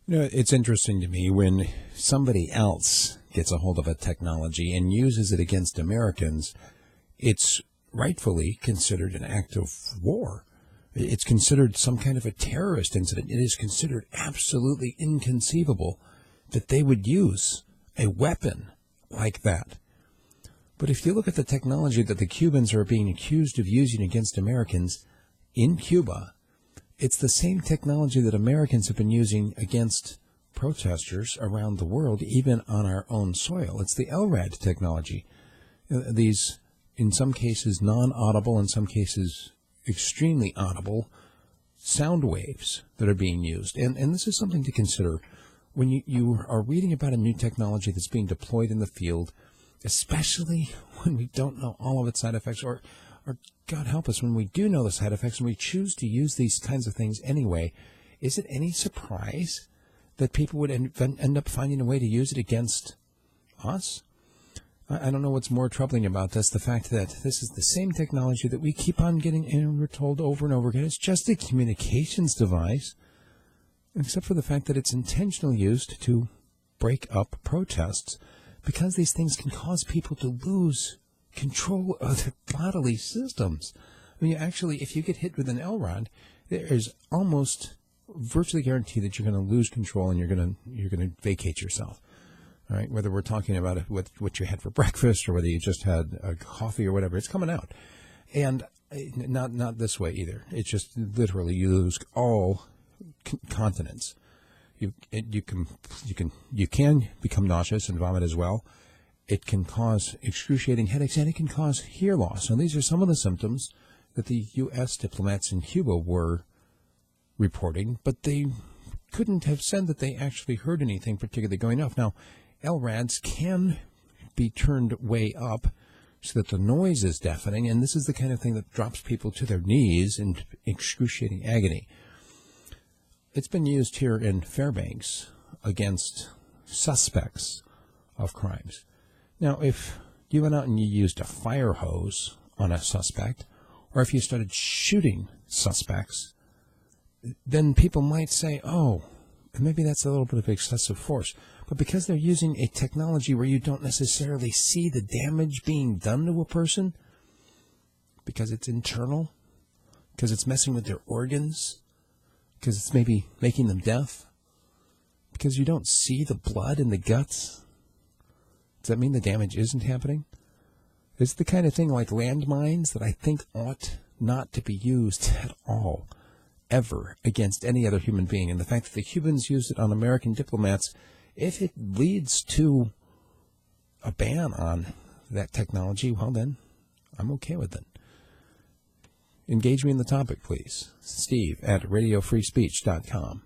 It's interesting to me when somebody else gets a hold of a technology and uses it against Americans, it's rightfully considered an act of war. It's considered some kind of a terrorist incident. It is considered absolutely inconceivable that they would use a weapon like that. But if you look at the technology that the Cubans are being accused of using against Americans in Cuba, it's the same technology that Americans have been using against protesters around the world, even on our own soil. It's the LRAD technology. These, in some cases, non-audible, in some cases, extremely audible sound waves that are being used. And this is something to consider when you are reading about a new technology that's being deployed in the field, especially when we don't know all of its side effects, or God help us, when we do know the side effects and we choose to use these kinds of things anyway. Is it any surprise that people would end up finding a way to use it against us? I don't know what's more troubling about this, the fact that this is the same technology that we keep on getting, and we're told over and over again, it's just a communications device, except for the fact that it's intentionally used to break up protests, because these things can cause people to lose control of their bodily systems. I mean, actually, if you get hit with an LRAD, there is almost virtually guaranteed that you're going to lose control and you're going to vacate yourself. All right, whether we're talking about what you had for breakfast or whether you just had a coffee or whatever, it's coming out. And not this way either. It's just literally you lose all continence. You can become nauseous and vomit as well. It can cause excruciating headaches, and it can cause hear loss. And these are some of the symptoms that the U.S. diplomats in Cuba were reporting, but they couldn't have said that they actually heard anything particularly going off. Now, LRADs can be turned way up so that the noise is deafening, and this is the kind of thing that drops people to their knees in excruciating agony. It's been used here in Fairbanks against suspects of crimes. Now, if you went out and you used a fire hose on a suspect, or if you started shooting suspects, then people might say, oh, maybe that's a little bit of excessive force. But because they're using a technology where you don't necessarily see the damage being done to a person, because it's internal, because it's messing with their organs, because it's maybe making them deaf, because you don't see the blood in the guts, does that mean the damage isn't happening? It's the kind of thing like landmines that I think ought not to be used at all, ever, against any other human being. And the fact that the Cubans used it on American diplomats, if it leads to a ban on that technology, well then, I'm okay with it. Engage me in the topic, please. Steve at radiofreespeech.com.